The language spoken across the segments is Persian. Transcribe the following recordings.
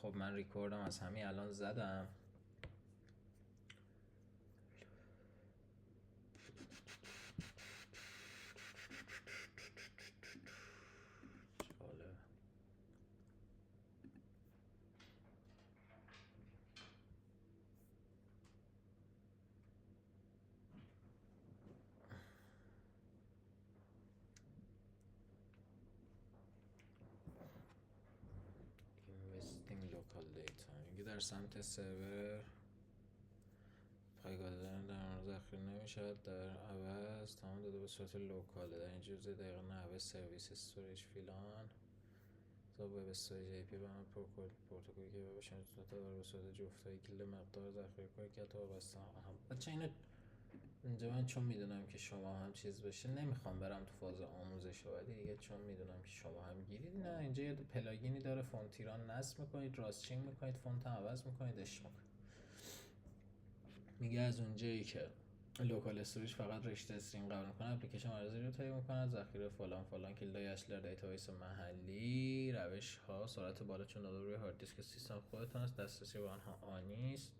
خب من ریکوردم از همین الان زدم. جالب. Investing local data میگه در سمت سرور پایگاه دادن در مورد ذخیره نمیشود، در عوض تمام داده به صورت لوکاله. در این جزء دقیقا نحوه سرویس استوریج فیلان تا وب استوریج ای پی و من پروتکلی که باشن داده به صورت جفتایی کل مقدار ذخیره کنی که تا وابسته هم. بچه اینو اینجا من چون میدونم که شما هم چیز بشه نمیخوام برم تو فاز آموزش، ولی دیگه چون میدونم که شما هم گیرید، نه اینجا یه پلاگینی داره فونت ایران نصب میکنید، راستچینگ میکنید، فونت عوض میکنید، اش میکنید. میگه از اونجایی که لوکال استوریج فقط رشته استرینگ قبول میکنه، اپلیکیشن عرضه رو تایید میکنه، ذخیره فلان فلان کلیدهای اصلی در دیتابیس محلی، روش ها سرعت بالا چون داده روی هارد دیسک سیستم خودتون است، دسترسی به آنها آنی است،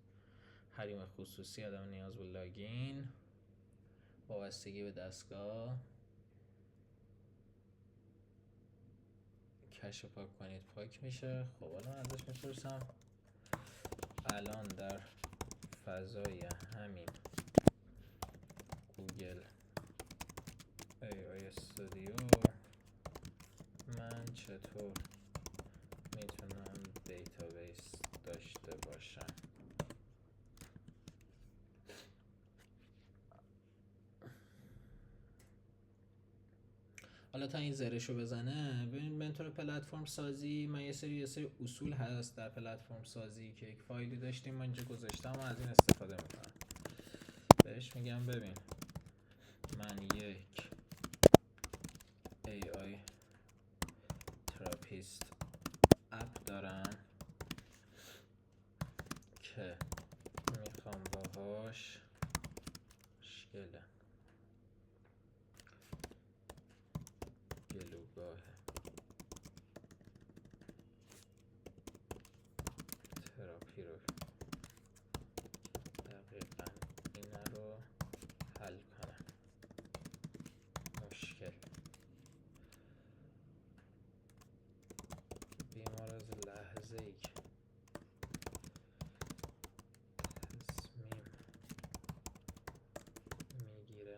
حریم خصوصی، عدم نیاز به لاگین، وابستگی به دستگاه، کش پاک کنید پاک میشه. خب الان ازش میپرسم الان در فضای همین گوگل AI استودیو من چطور میتونم دیتابیس داشته باشم؟ حالا تا این زرشو بزنه، ببین منتور پلتفرم سازی، من یه سری اصول هست در پلتفرم سازی که یک فایلی داشتیم من اینجا گذاشتم و از این استفاده میکنم. بهش میگم ببین من یک AI تراپیست اپ دارم که میخوام باهاش مشکل گلوگاه تراپی رو دقیقا اینا رو حل کنم. مشکل بیمار از لحظه ای که تصمیم میگیره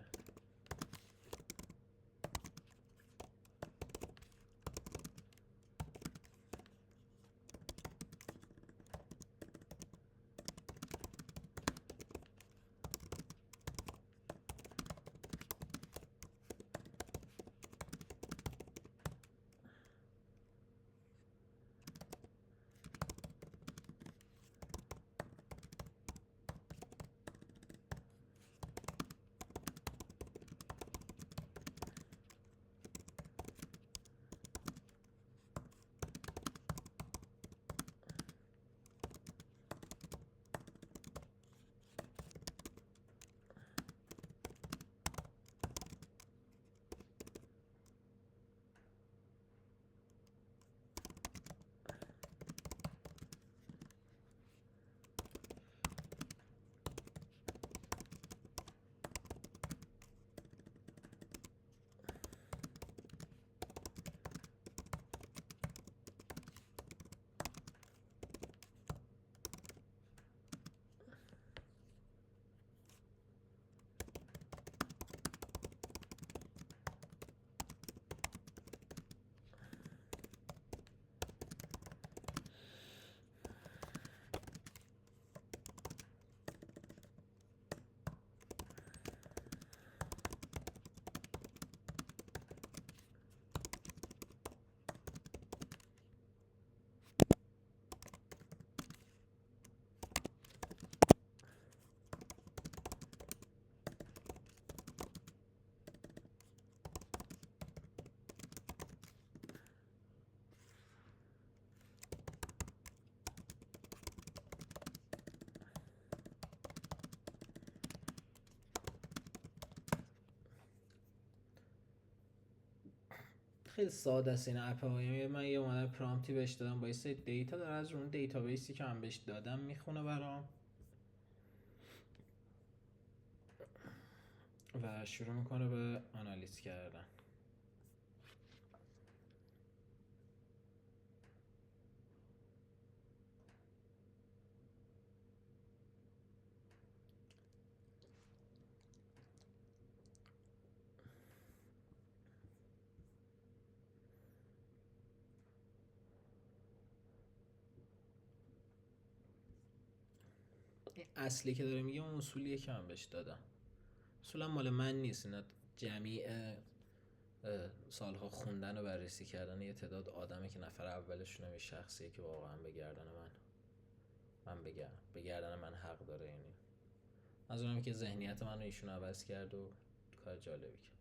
خیلی ساده است این اپ ها. یعنی من یه اومدم پرامپتی بهش دادم با یه سری دیتا داره از اون دیتابیسی که من بهش دادم میخونه برام و شروع میکنه به آنالیز کردن. این اصلی که داره میگه اون اصولیه که من بهش دادم. اصولا مال من نیست، اینا جمیع سالها خوندن و بررسی کردن یه تعداد آدمه که نفر اولشون یه شخصیه که واقعا به گردن به گردن من حق داره. یعنی از اونم که ذهنیت من رو ایشون عوض کرد و کار جالبی کرد.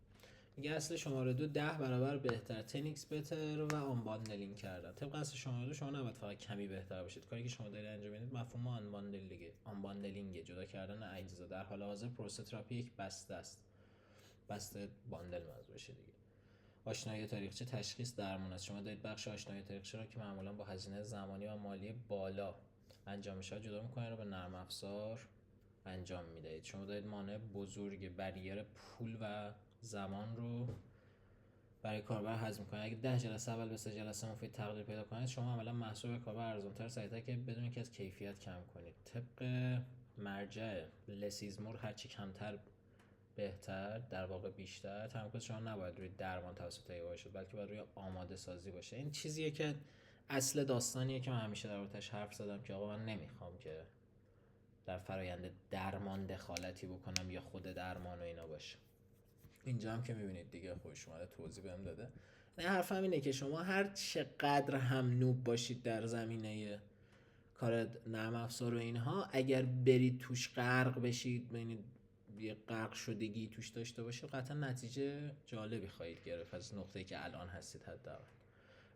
میگه اصل شماره 2 10 برابر بهتر، 10x بهتر و آن باندلینگ کردن. طبق اصل شماره 2 شما نباید فقط کمی بهتر باشید. کاری که شما دارید انجام میدید مفهوم آن باندلینگ، جدا کردن اجزا. در حال حاضر پروسه تراپی یک بسته است، بسته باندل منظور بشه دیگه. آشنایی تاریخچه تشخیص درمان است. شما دارید بخش آشنایی تاریخچه را که معمولا با هزینه زمانی و مالی بالا انجام میشه جدا میکنید رو به نرم افزار انجام میدهید. شما دارید مانع بزرگ بریر پول و زمان رو برای کاربر هضم میکنید. اگه 10 جلسه اول به 3 جلسه مفید تغییر پیدا کنید، شما عملا محصول کاربر ارزان‌تر سریعتر که بدون اینکه از کیفیت کم کنید. طبق مرجع لسیزمور هرچی کمتر بهتر، در واقع بیشتر. تمرکز شما نباید روی درمان توسط AI باشه، بلکه باید روی آماده سازی باشه. این چیزیه که اصل داستانیه که من همیشه در موردش حرف زدم که آقا من نمیخوام که در فرایند درمان دخالتی بکنم یا خود درمان و اینا باشه. اینجا هم که میبینید دیگه خودش اومده توضیح بهم داده. نه حرفم اینه که شما هر چقدر هم نوب باشید در زمینه کار نرم افزار و اینها، اگر برید توش غرق بشید، ببینید یه غرق شدگی توش داشته باشید، قطعا نتیجه جالبی خواهید گرفت از نقطه‌ای که الان هستید حداقل.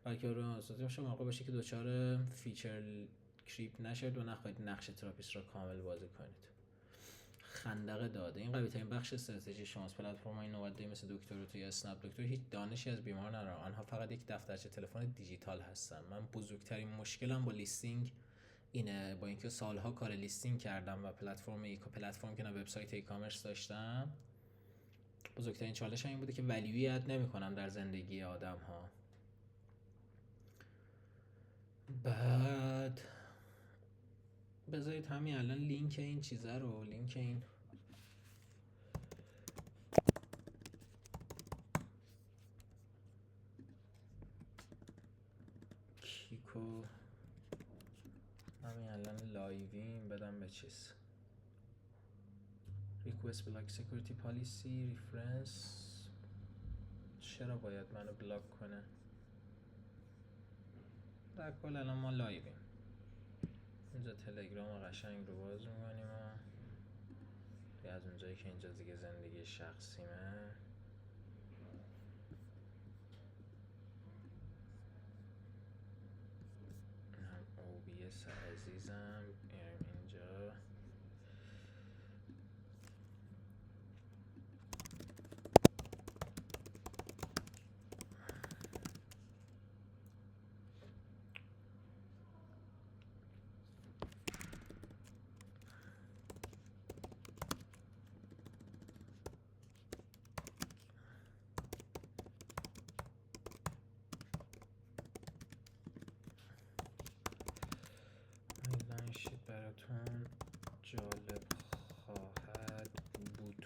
بلکه روی اساسی شما موقع باشه که دچار فیچر کریپ نشید و نخواهید نقش تراپیست را کامل بازی کنید. خندق داده این قوی ترین بخش استراتژی شماست. پلتفرم‌های نوآوری مثل دکتر روتو یا اسنپ دکتر هیچ دانشی از بیمار ندارن، آنها فقط یک دفترچه تلفن دیجیتال هستن. من بزرگترین مشکلم با لیستینگ اینه، با اینکه سالها کار لیستینگ کردم و پلتفرم که نه وبسایت ای کامرس داشتم، بزرگترین چالش این بوده که ولیوی اد نمی‌کنم در زندگی آدم‌ها. بعد بذارید همین الان لینک این چیزه رو، لینک این کیکو همین الان لایویم بدم به چیز request block security policy reference. چرا باید منو بلاک کنه؟ در کل الان ما لایویم. اینجا تلگرام قشنگ رو باز میکنیم و از اونجایی که اینجا دیگه زندگی شخصیمه، هم OBS عزیزم اینجا. این شیت براتون جالب خواهد بود.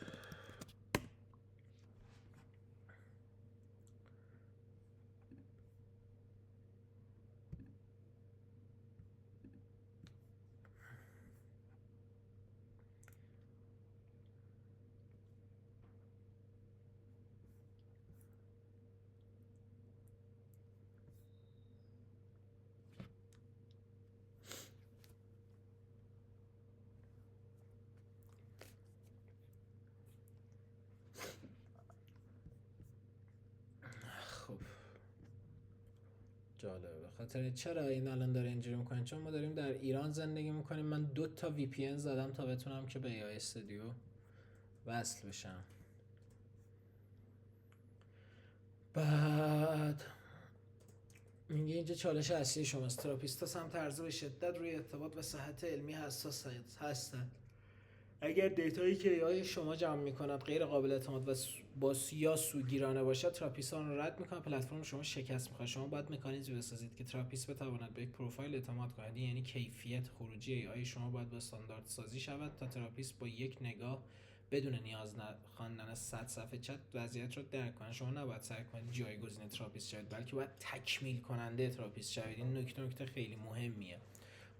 خب جالبه. خاطر چرا این الان داره اینجوری میکنه؟ چون ما داریم در ایران زندگی میکنیم. من 2 تا VPN زدم تا بتونم که به AI استودیو وصل بشم. بعد میگه اینجا چالش اصلی شماست. تراپیستا سمت عرضه به شدت روی ارتباط و صحت علمی حساس هستند. اگر دیتایی که AI شما جمع میکند غیر قابل اعتماد و یا سوگیرانه باشد، تراپیست آن را رد میکنه، پلتفرم شما شکست میخوره. شما باید مکانیزمی بسازید که تراپیست بتواند به یک پروفایل اعتماد کند. یعنی کیفیت خروجی AI شما باید با استاندارد سازی شود تا تراپیست با یک نگاه بدون نیاز خواندن 100 صفحه چت وضعیت رو درک کنه. شما نباید سعی کنید جایگزین تراپیست شوید، بلکه باید تکمیل کننده تراپیست شوید. این نکته خیلی مهمیه.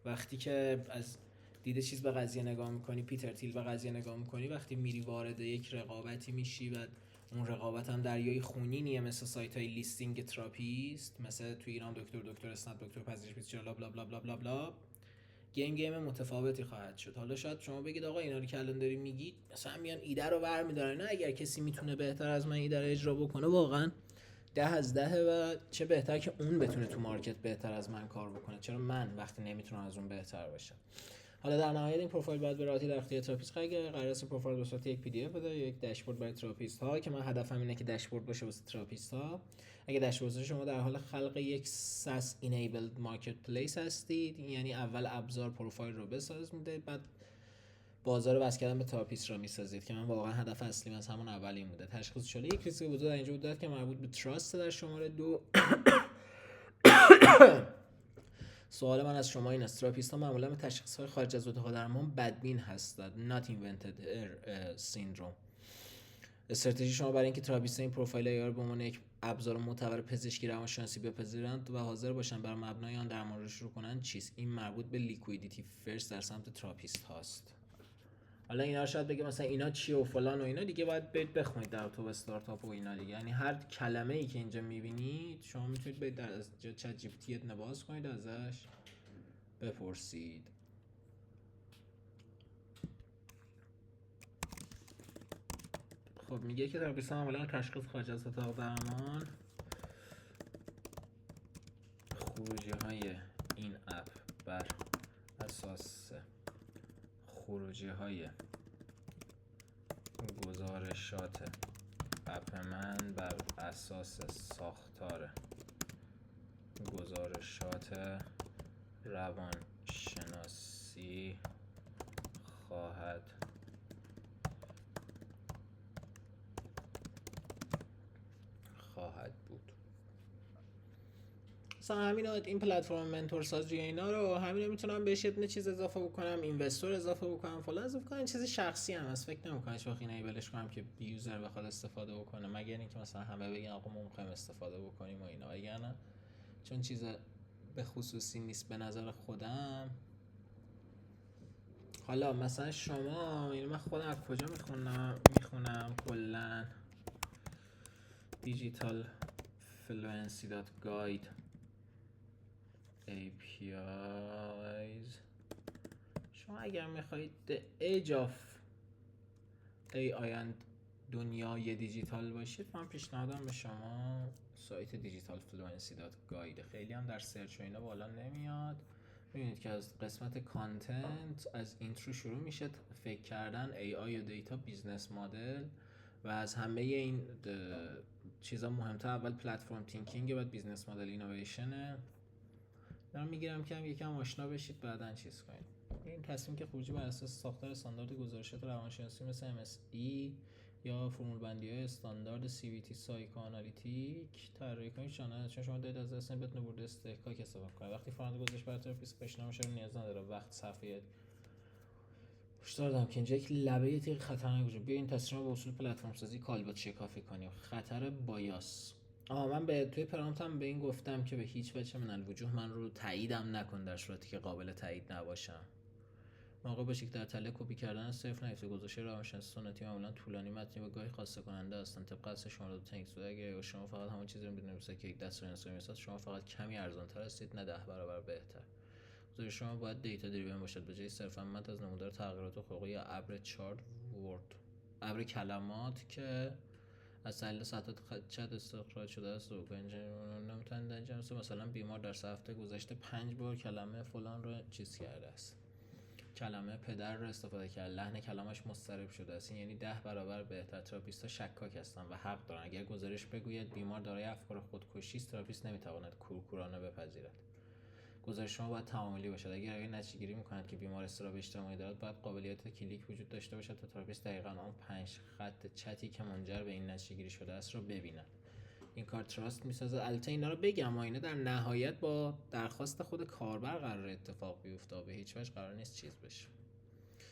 وقتی که از دیده چیز به قضیه نگاه میکنی، پیتر تیل به قضیه نگاه میکنی، وقتی میری وارد یک رقابتی میشی و اون رقابت هم دریای خونینیه، مثل سایت های لیستینگ تراپیست، مثل تو ایران دکتر اسنپ، دکتر پذیرش 24 بلا بلا بلا بلا بلا، گیم متفاوتی خواهد شد. حالا شاید شما بگید آقا اینا رو که الان داری میگید مثلا میان ایده رو برمیدارن، نه اگر کسی میتونه بهتر از من ایده رو اجرا بکنه واقعا 10 از 10 و چه بهتر که اون بتونه تو مارکت بهتر از من کار بکنه. چرا من وقتی نمیتونم از اون بهتر باشم؟ حالا در نهایت این پروفایل باید به راحتی در اختیار تراپیست قرار گیره. قرار است پروفایل به صورت یک پی دی اف بده یا یک داشبورد برای تراپیست ها، که من هدفم اینه که داشبورد باشه واسه تراپیست ها. اگه داشبورد باشه، شما در حال خلق یک SaaS enabled marketplace هستید، یعنی اول ابزار پروفایل رو بساز میده، بعد بازار رو بس کردن به تراپیست رو میسازید، که من واقعا هدف اصلیم از همون اول این بوده. تشخیص شده یک ریسک وجود در اینجا بوده که مربوط به تراست در شماره 2. سوال من از شما این است: تراپیست ها معمولا به تشخیص های خارج از اتاق درمان بدبین هستند. not invented syndrome. استراتژی شما برای اینکه تراپیست این پروفایل AI به عنوان یک ابزار معتبر پزشکی روانشناسی بپذیرند و حاضر باشند بر مبنای آن درمان را شروع کنند چیست؟ این مربوط به لیکویدیتی فرست در سمت تراپیست هاست. حالا اینا شاید بگه مثلا اینا چیه و فلان و اینا، دیگه باید برید بخونید در تو استارتاپ و اینا دیگه. یعنی هر کلمه ای که اینجا میبینید شما میتونید برید در چت جی پی تی باز کنید، ازش بپرسید. خب میگه که تراپیست معمولا تشخیص خارج از اتاق درمان خروجی های این اپ بر اساس خروجی های گزارشات اپ من بر اساس ساختار گزارشات روانشناسی خواهد بود. مثلا همین این پلتفرم منتور سازی اینا رو همین میتونم بهش یه چیز اضافه بکنم، اینوستور اضافه بکنم، فلان اضافه کنم. چیز شخصی هم هست، فکر نمی‌کنم هیچ وقت اینو بلش کنم که یوزر بخواد استفاده بکنه، مگر اینکه مثلا همه بگن آقا ما می‌خوایم استفاده بکنیم و اینا. اگه نه، چون چیز به خصوصی نیست به نظر خودم. حالا مثلا شما، این من خودم از کجا میخونم کلا digitalfluency.guide APIs. شما اگر میخواید the age of AI and دنیای دیجیتال باشید، من پیشنهادم به شما سایت digitalfluency.guide. خیلی هم در سرچ و اینا بالا نمیاد. میبینید که از قسمت کانتنت از اینترو شروع میشه، فکر کردن AI و دیتا، بیزنس مدل، و از همه این چیزا مهمتر اول پلتفرم تینکینگ، بعد بیزنس مدل اینویشنه. دارم میگیرم که هم یکم آشنا بشید، بعدن چیز کنید. این تصمیم که خروجی بر اساس ساختار استاندارد گزارشات روانشناسی مثل MSE یا فرمول بندی‌های استاندارد CBT سایکوآنالیتیک طراحی کنید، چون شما دارید از اصلا بتونه برد استحقاق استفاده کنید. وقتی فرآیند گزارش بر تراپیست پیشنهاد میشه، نیاز نداره وقت صفحه هشدار دادم که اینجا یک لبه تیغ خطرناک وجود. بیا این تصمیم با اصول پلتفرم سازی کالبوت شکافی کنیم. خطر بایاس. من توی پرامپتم به این گفتم که به هیچ وجه من الوجوه من رو تاییدم نکن در صورتی که قابل تایید نباشم. موقع باشی که در تله کپی کردن صرف نیفته. گزارش روانشناسی سنتی معمولا طولانی، متنی و گاهی خاصه کننده هستند. طبق اصل شماره 2 تنکس بود. اگر شما فقط همون چیزی رو می‌دونید که یک دستور انسانی میسازد، شما فقط کمی ارزان‌تر هستید، نه 10 برابر بهتر. گزارش شما باید دیتا دریون باشد، به جای صرفاً متن از نمودار تغییرات حقوقی یا ابر چارت ورد، ابر کلمات که از تحلیل سطح چت استخراج شده است و نمیتونید انجام مثلا بیمار در 3 هفته گذشته 5 بار کلمه فلان رو چیز کرده است. کلمه پدر رو استفاده کرد، لحن کلامش مضطرب شده است، یعنی 10 برابر بهتر. تراپیست‌ها شکاک هستند و حق دارند. اگر گزارش بگوید بیمار دارای افکار خودکشی است، تراپیست نمیتواند کورکورانه بپذیرد. گزارش شما باید تعاملی باشد. اگر نتیجه‌گیری می‌کنند که بیمار اضطراب اجتماعی دارد، باید قابلیت کلیک وجود داشته باشد تا تراپیست دقیقاً آن 5 خط چتی که منجر به این نتیجه‌گیری شده است را ببیند. این کار تراست میسازه. البته اینا رو بگم اینا در نهایت با درخواست خود کاربر قرار اتفاق بیفته، به هیچ وجه قرار نیست چیز بشه.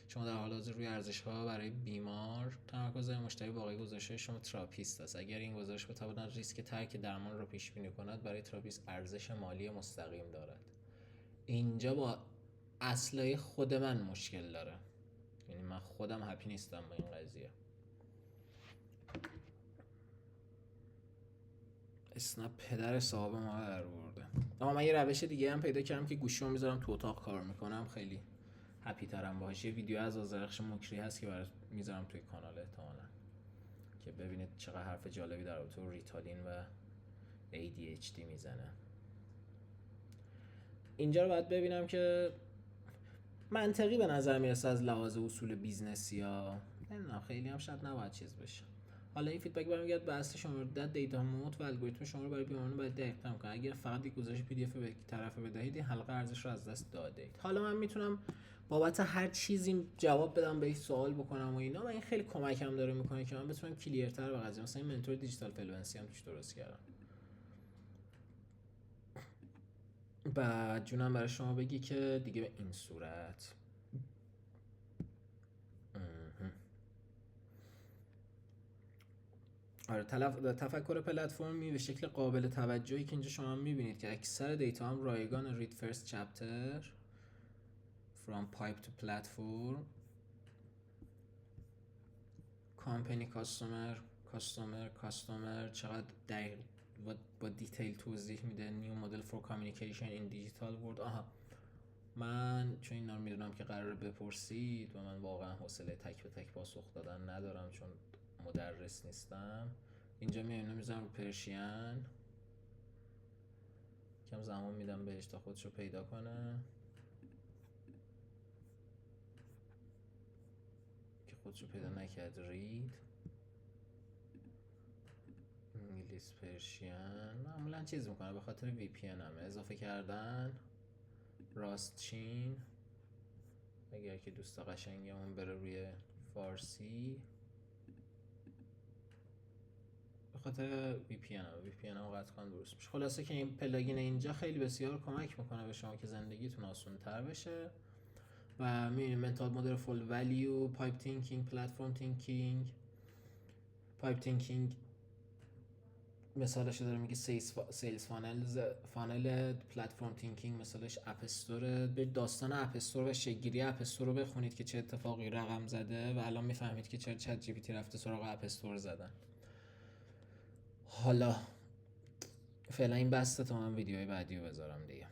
شما در حال حاضر روی ارزش‌ها برای بیمار تمرکز مشتری واقعی گزارش شما تراپیست است. اگر این گزارش بتواند ریسک ترک درمان را پیش بینی کند، برای تراپیست ارزش مالی مستقیم دارد. اینجا با اصلای خود من مشکل داره، یعنی من خودم هپی نیستم با این قضیه. اسنپ پدر صاحب ما در برده. اما من یه روش دیگه هم پیدا کردم که گوشیمو میذارم تو اتاق کار میکنم، خیلی هپی ترم باهاش. یه ویدیو از آذرخش مکری هست که برات میذارم توی کانال احتمالاً که ببینید چقدر حرف جالبی در رابطه با ریتالین و ADHD میزنه. اینجا رو باید ببینم که منطقی به نظر میرسه از لحاظ اصول بیزنسی ها، نمیدونم خیلی هم شاید نباید چیز بشه. حالا این فیدبک برمیگرده به اصل شما رو دیتا موت و الگوریتم شما رو برای بیماران باید دقیق‌تر کنه. اگر فقط یک گزارش پی دی اف به طرف بدهید، این حلقه ارزش رو از دست دادید. حالا من میتونم بابت هر چیزی جواب بدم، به سوال بکنم و اینا، و این خیلی کمکم داره میکنه که من بتونم کلیرتر به قضیه. مثلا این منتور دیجیتال فلوئنسی هم توش درست کردم. بعد جونم برای شما بگی که دیگه به این صورت آره تفکر پلتفرمی به شکل قابل توجهی که اینجا شما میبینید که اکثر دیتا هم رایگان. read first chapter from pipe to platform company customer چقدر دقیق با دیتیل توضیح میده. new model for communication in digital world. من چون اینا رو میدونم که قراره بپرسید و من واقعا حوصله تک به تک پاسخ دادن ندارم چون مدرس نیستم، اینجا میام میذارم رو پرشین، کم زمان میدم بهش تا خودش رو پیدا کنه که خودش رو پیدا نکرد. رید انگلیس پرشین معمولا چیز میکنه به خاطر وی پی ان همه اضافه کردن. راست چین اگر که دوست قشنگی همون بره روی فارسی به خاطر وی پی ان هم قطع کن درست میشه. خلاصه که این پلاگین اینجا خیلی بسیار کمک میکنه به شما که زندگیتون آسان تر بشه و میبینید منتال مدل فول ولیو، پایپ تینکینگ، پلتفرم تینکینگ. پایپ تینکینگ مثالش داره میگه سیلز فانل. پلتفرم تینکینگ مثالش اپ استور. به داستان اپ استور و شکل‌گیری اپ استور رو بخونید که چه اتفاقی رقم زده و الان میفهمید که چرا چت جی پی تی رفته سراغ اپ استور زدن. حالا فعلا این بسته تا من ویدیوهای بعدی رو بذارم دیگه.